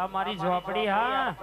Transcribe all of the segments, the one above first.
મારી ઝોપડી હા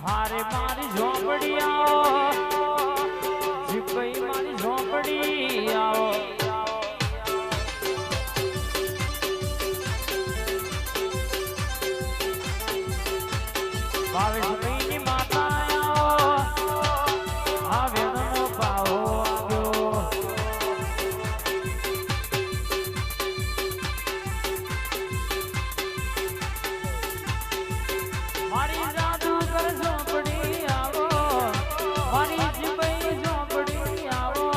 હારે મારી ઝોપડી આવો જીભાઈ મારી ઝોપડી આવો ભાવેશભાઈની માતા આવો આ વેણનો પાવો આવ્યો મારી જાદુ કર ઝોપડી આવો મારી જીભાઈ ઝોપડી આવો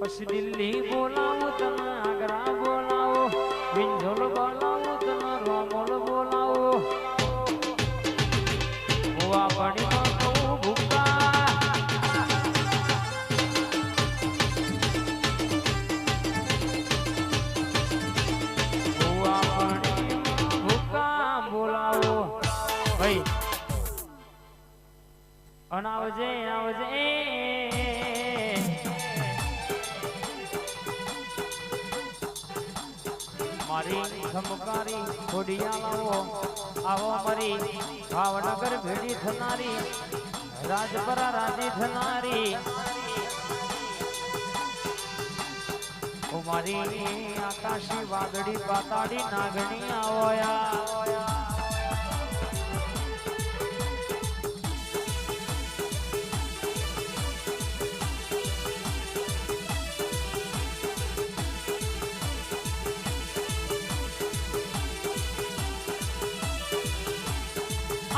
પછી દિલ્હી બોલાવું તને આગ્રા બોલાવો વિંઝોલ બોલાવું તને રોમોલ બોલાવો હુવા પડી કહું ભૂકા હુવા પડી ભૂકા બોલાવો ભાઈ અનાવજે આવજે મારી ધમકારી ખોડિયાલાઓ આવો મારી ભાવનગર ભેડી થનારી રાજપરા રાજી થનારી ઓ મારી આકાશી વાદળી પાતાડી નાગણી આવોયા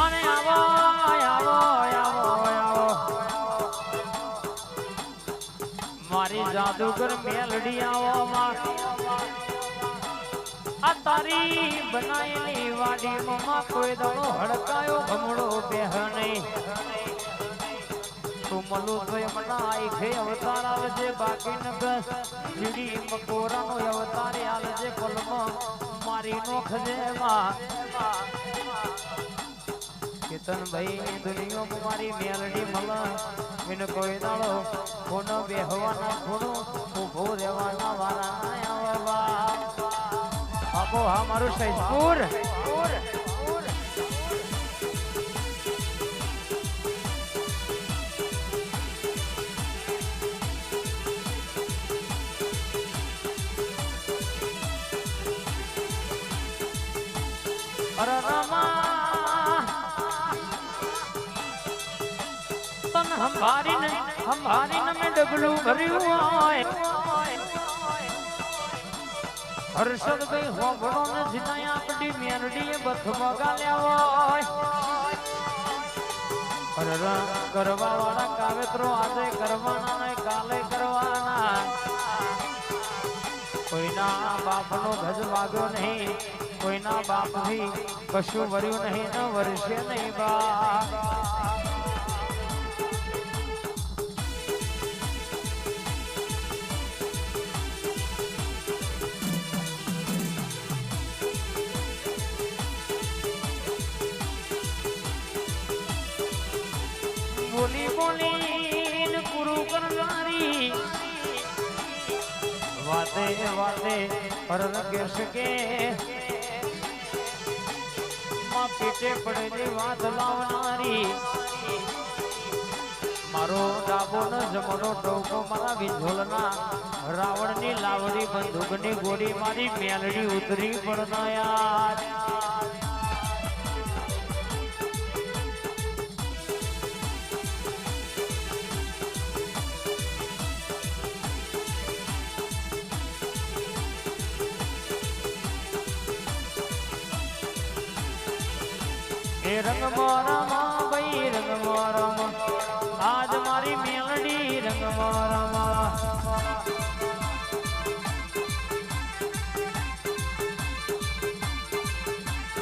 અને આવો આવો આવો આવો મારી જાદુગર મેલડી આવો આ તારી બનાયેલી વાડી માં કોઈ દડો હડકાયો ભમડો બેહ નહીં તું મલું તો મનાઈ ખે અવતાર આવજે બાકી નગસ જીડી મકોરાનો અવતારે આલજે પલમાં મારી નોખજે માં કેતન ભાઈ દુનિયામાં મારી મેલડી મલા એને કોઈ દાડો કોનો બેહવાના ખૂણો ઉભો રહેવાના વારા આવવા આપો હા મારું સૈદપુર અરે રામા તન હંભારીને મેં ડગલું ભર્યું હોય હર્ષદભાઈ હોબળો ને જીનાયા આપડી મેરડીએ બથમાં ગાલ્યા હોય અરે કરવા વાળા કાવેત્રો આજે કરવાના ને કાલે કરવાના કોઈના બાપનો ગજ વાગ્યો નહીં કોઈના બાપથી કશું વર્યું નહીં ન વર્ષે નહીં બા બોલી બોલી વાતે વાતે હરણ કેશ કે માં પીઠે પડેલી વાત લાવનારી મારો ડાબો ન જમણો ટોકો મારા વિંઝોલના રાવણની લાવડી બંદૂકની ગોળી મારી મેલડી ઉતરી પડના યાર એ રંગ મોરામાં ભાઈ રંગ મોરામાં આજ મારી મેલડી રંગ મોરામાં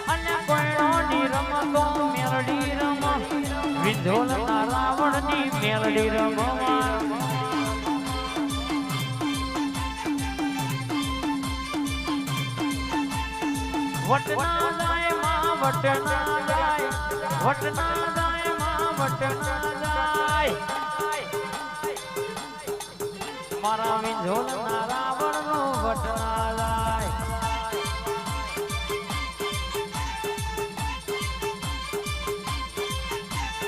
અને કોઈની રમતો મેલડી રમ વિંધોલના રાવણની મેલડી રમવા વટના જાય માં વટના જાય વટના જાય માં વટના જાય મારા વિંઝોલના રાવણનો વટના જાય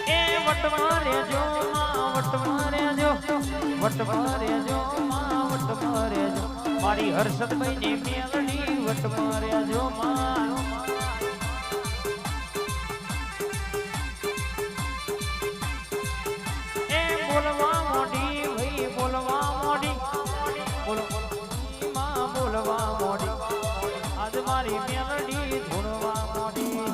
એ વટમાં રેજો માં વટમાં રેજો વટમાં રેજો માં વટમાં રેજો મારી હર્ષદભાઈની મેલડી વટમાં રેજો માં બોલવા મોડી ભાઈ બોલવા મોડી બોલવા મોડી આજ મારી મેલડી ધૂણવા મોડી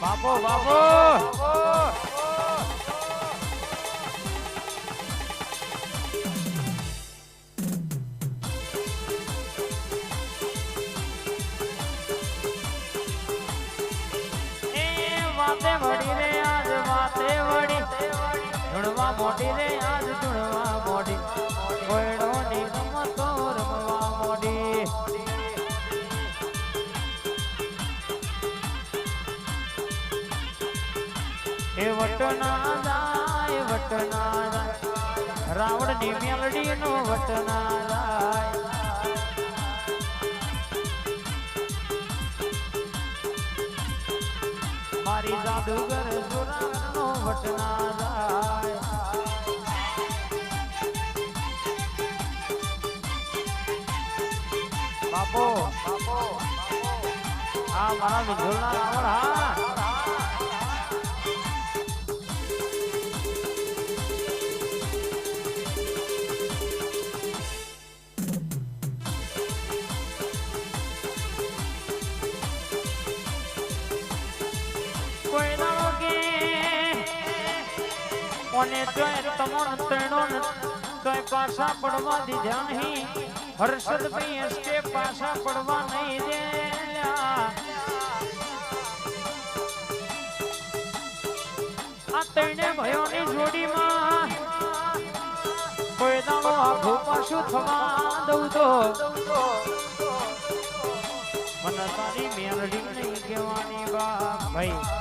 બાપો બાપો વાતે વડી રે આજ વાતે વડી ધૂણવા મોડી રે આજ ધૂણવા મોડી કોયડો ની રમતો રમવા મોડી એ વટના જાય રાવણ ની મેલડી નો વટના જાય મારી જાદુગર સુરાનો વટના જાય બાપો હા મારા વિંઝોલના રાવણ હા કોને જોય તમોન તેણો તોય પાછા પડવા દીધા નહીં હર્ષદ ભાઈ એસકે પાછા પડવા નહીં દેલા આ તેણે ભયોની જોડીમાં કોઈ દાડો આખું પાછું થવા દઉં તો મને તારી મેલડી નહીં કહેવાની બા ભાઈ